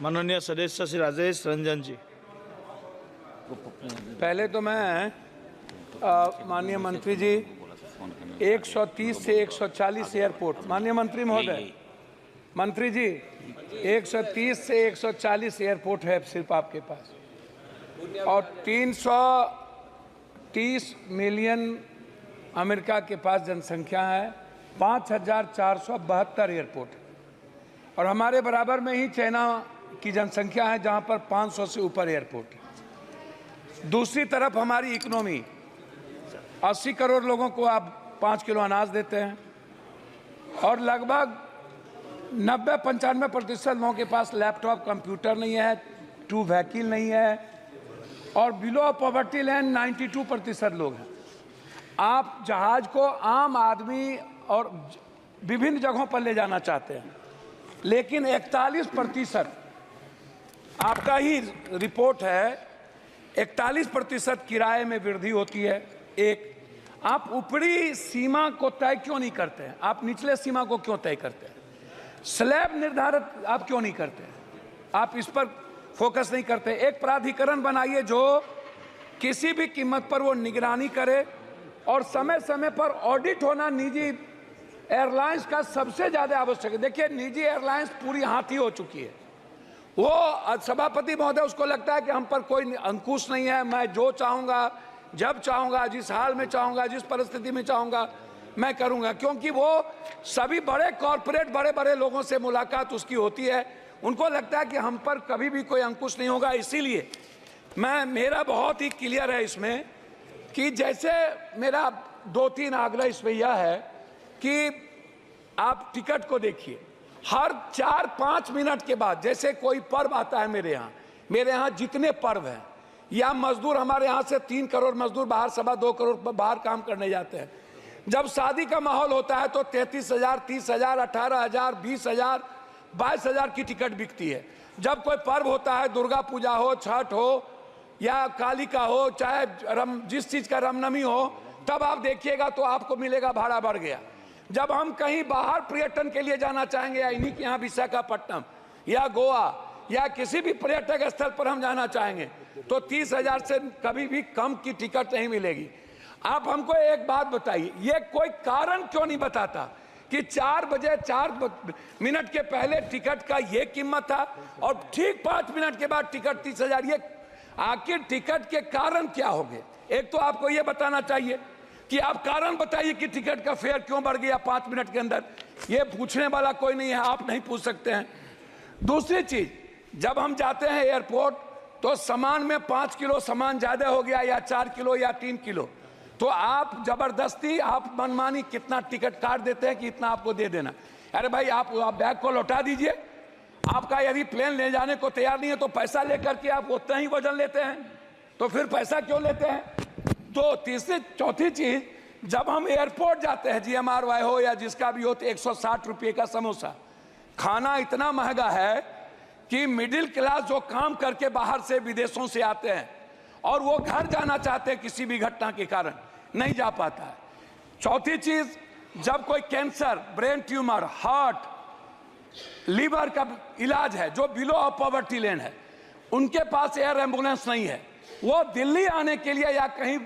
माननीय सदस्य श्री राजेश रंजन जी। पहले तो मैं माननीय मंत्री जी 130 से 140 एयरपोर्ट, माननीय मंत्री महोदय, मंत्री जी 130 से 140 एयरपोर्ट है सिर्फ आपके पास, और 330 मिलियन अमेरिका के पास जनसंख्या है, 5472 एयरपोर्ट, और हमारे बराबर में ही चाइना की जनसंख्या है जहां पर 500 से ऊपर एयरपोर्ट है। दूसरी तरफ हमारी इकोनॉमी 80 करोड़ लोगों को आप 5 किलो अनाज देते हैं, और लगभग 90-95% लोगों के पास लैपटॉप कंप्यूटर नहीं है, 2 व्हीकल नहीं है, और बिलो पॉवर्टी लाइन 92% लोग हैं। आप जहाज को आम आदमी और विभिन्न जगहों पर ले जाना चाहते हैं, लेकिन 41% आपका ही रिपोर्ट है, 41% किराए में वृद्धि होती है। एक, आप ऊपरी सीमा को तय क्यों नहीं करते हैं? आप निचले सीमा को क्यों तय करते हैं? स्लैब निर्धारित आप क्यों नहीं करते हैं? आप इस पर फोकस नहीं करते। एक प्राधिकरण बनाइए जो किसी भी कीमत पर वो निगरानी करे, और समय समय पर ऑडिट होना निजी एयरलाइंस का सबसे ज़्यादा आवश्यक है। देखिए, निजी एयरलाइंस पूरी हाथी हो चुकी है। वो सभापति महोदय, उसको लगता है कि हम पर कोई अंकुश नहीं है, मैं जो चाहूँगा, जब चाहूँगा, जिस हाल में चाहूँगा, जिस परिस्थिति में चाहूँगा मैं करूँगा, क्योंकि वो सभी बड़े कॉरपोरेट बड़े बड़े लोगों से मुलाकात उसकी होती है। उनको लगता है कि हम पर कभी भी कोई अंकुश नहीं होगा। इसीलिए मेरा बहुत ही क्लियर है इसमें कि जैसे मेरा 2-3 आग्रह इसमें यह है कि आप टिकट को देखिए, हर 4-5 मिनट के बाद, जैसे कोई पर्व आता है मेरे यहाँ जितने पर्व हैं, या मजदूर हमारे यहाँ से 3 करोड़ मजदूर बाहर, 2.25 करोड़ बाहर काम करने जाते हैं। जब शादी का माहौल होता है तो 33,000, 30,000, 18,000, 20,000, 22,000 की टिकट बिकती है। जब कोई पर्व होता है, दुर्गा पूजा हो, छठ हो, या काली का हो, चाहे जिस चीज़ का रामनवमी हो, तब आप देखिएगा तो आपको मिलेगा भाड़ा बढ़ गया। जब हम कहीं बाहर पर्यटन के लिए जाना चाहेंगे, या इन्हीं के यहाँ विशाखापट्टनम या गोवा या किसी भी पर्यटक स्थल पर हम जाना चाहेंगे, तो 30,000 से कभी भी कम की टिकट नहीं मिलेगी। आप हमको एक बात बताइए, ये कोई कारण क्यों नहीं बताता कि 4 बजे 4 मिनट के पहले टिकट का ये कीमत था, और ठीक 5 मिनट के बाद टिकट 30,000। ये आखिर टिकट के कारण क्या होंगे? एक तो आपको ये बताना चाहिए कि आप कारण बताइए कि टिकट का फेयर क्यों बढ़ गया 5 मिनट के अंदर। ये पूछने वाला कोई नहीं है, आप नहीं पूछ सकते हैं। दूसरी चीज, जब हम जाते हैं एयरपोर्ट तो सामान में 5 किलो सामान ज्यादा हो गया, या 4 किलो या 3 किलो, तो आप जबरदस्ती आप मनमानी कितना टिकट काट देते हैं कि इतना आपको दे देना। अरे भाई, आप बैग को लौटा दीजिए। आपका यदि प्लेन ले जाने को तैयार नहीं है तो पैसा लेकर के आप उतना ही वजन लेते हैं, तो फिर पैसा क्यों लेते हैं? तो तीसरी चौथी चीज, जब हम एयरपोर्ट जाते हैं, GMRY हो या जिसका भी हो, तो 160 रुपये का समोसा। खाना इतना महंगा है कि मिडिल क्लास जो काम करके बाहर से विदेशों से आते हैं और वो घर जाना चाहते हैं, किसी भी घटना के कारण नहीं जा पाता है। चौथी चीज, जब कोई cancer, brain tumour, heart, liver का इलाज है, जो बिलो ऑफ पॉवर्टी लाइन है, उनके पास एयर एम्बुलेंस नहीं है। वो दिल्ली आने के लिए या कहीं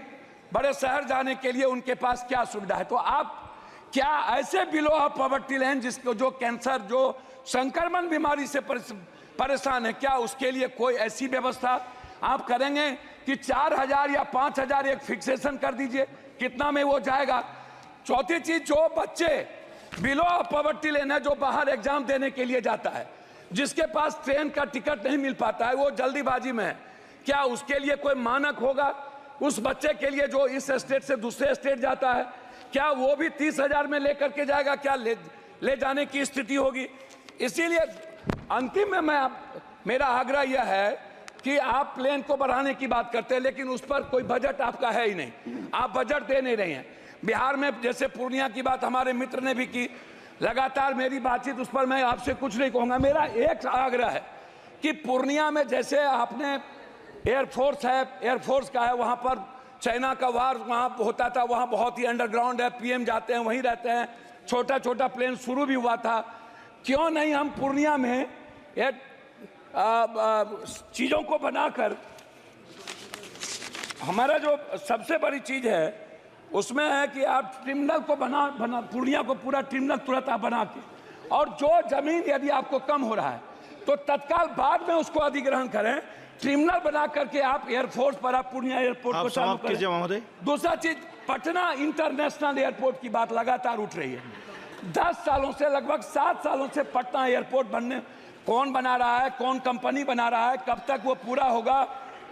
बड़े शहर जाने के लिए उनके पास क्या सुविधा है? तो आप क्या ऐसे बिलो ऑफ पॉवर्टी लाइन जिसको, जो कैंसर, जो संक्रमण बीमारी से परेशान है, क्या उसके लिए कोई ऐसी व्यवस्था आप करेंगे कि 4,000 या 5,000 एक फिक्सेशन कर दीजिए, कितना में वो जाएगा? चौथी चीज, जो बच्चे बिलो ऑफ पॉवर्टी लाइन है, जो बाहर एग्जाम देने के लिए जाता है, जिसके पास ट्रेन का टिकट नहीं मिल पाता है, वो जल्दीबाजी में है, क्या उसके लिए कोई मानक होगा? उस बच्चे के लिए जो इस स्टेट से दूसरे स्टेट जाता है, क्या वो भी 30,000 में लेकर के जाएगा? क्या ले जाने की स्थिति होगी? इसीलिए अंतिम में मेरा आग्रह यह है कि आप प्लेन को बढ़ाने की बात करते हैं, लेकिन उस पर कोई बजट आपका है ही नहीं। आप बजट दे नहीं रहे हैं। बिहार में जैसे पूर्णिया की बात हमारे मित्र ने भी की, लगातार मेरी बातचीत उस पर, मैं आपसे कुछ नहीं कहूँगा। मेरा एक आग्रह है कि पूर्णिया में जैसे आपने एयरफोर्स है, एयरफोर्स का है, वहाँ पर चाइना का वार वहाँ होता था, वहाँ बहुत ही अंडरग्राउंड है, PM जाते हैं, वहीं रहते हैं, छोटा छोटा प्लेन शुरू भी हुआ था। क्यों नहीं हम पूर्णिया में चीज़ों को बनाकर, हमारा जो सबसे बड़ी चीज़ है उसमें है कि आप टर्मिनल को बना पूर्णिया को पूरा टर्मिनल तुरंत आप बना के, और जो जमीन यदि आपको कम हो रहा है तो तत्काल बाद में उसको अधिग्रहण करें, टर्मिनल बना करके आप एयरफोर्स पर, आप पूर्णिया एयरपोर्ट को चालू समाप्त कीजिए महोदय। दूसरा चीज, पटना इंटरनेशनल एयरपोर्ट की बात लगातार उठ रही है। 10 सालों से, लगभग 7 सालों से पटना एयरपोर्ट बनने, कौन बना रहा है, कौन कंपनी बना रहा है, कब तक वो पूरा होगा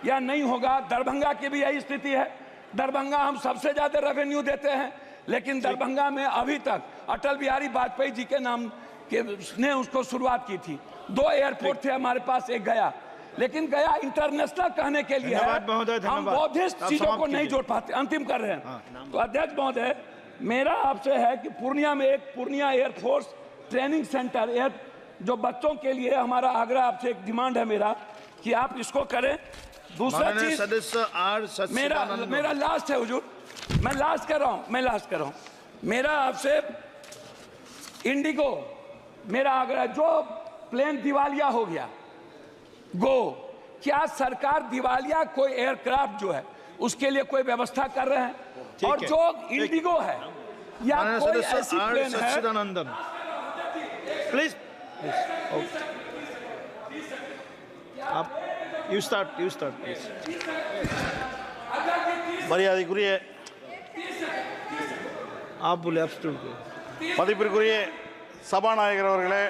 या नहीं होगा। दरभंगा की भी यही स्थिति है। दरभंगा हम सबसे ज्यादा रेवेन्यू देते हैं, लेकिन दरभंगा में अभी तक अटल बिहारी वाजपेयी जी के नाम के ने उसको शुरुआत की थी। 2 एयरपोर्ट थे हमारे पास, एक गया, लेकिन गया इंटरनेशनल कहने के लिए है, हम बौद्धिस्ट चीजों को नहीं जोड़ पाते। अंतिम कर रहे हैं। तो अध्यक्ष महोदय, मेरा आपसे है कि पूर्णिया में एक पूर्णिया एयरफोर्स ट्रेनिंग सेंटर, जो बच्चों के लिए, हमारा आग्रह आपसे, एक डिमांड है मेरा कि आप इसको करें। दूसरा चीज, मेरा लास्ट है हुजूर, मैं लास्ट कर रहा हूं। मेरा आपसे इंडिगो, मेरा आग्रह, जो प्लेन दिवालिया हो गया क्या सरकार दिवालिया कोई एयरक्राफ्ट जो है उसके लिए कोई व्यवस्था कर रहे हैं? और जो इंडिगो है या कोई ऐसी प्लेन है, प्लीज आप यू स्टार्ट प्लीज। மரியாதைக்குரிய आप बोले, आप स्टार्ट करो। மதிப்பிற்குரிய சபாநாயகர் அவர்களே,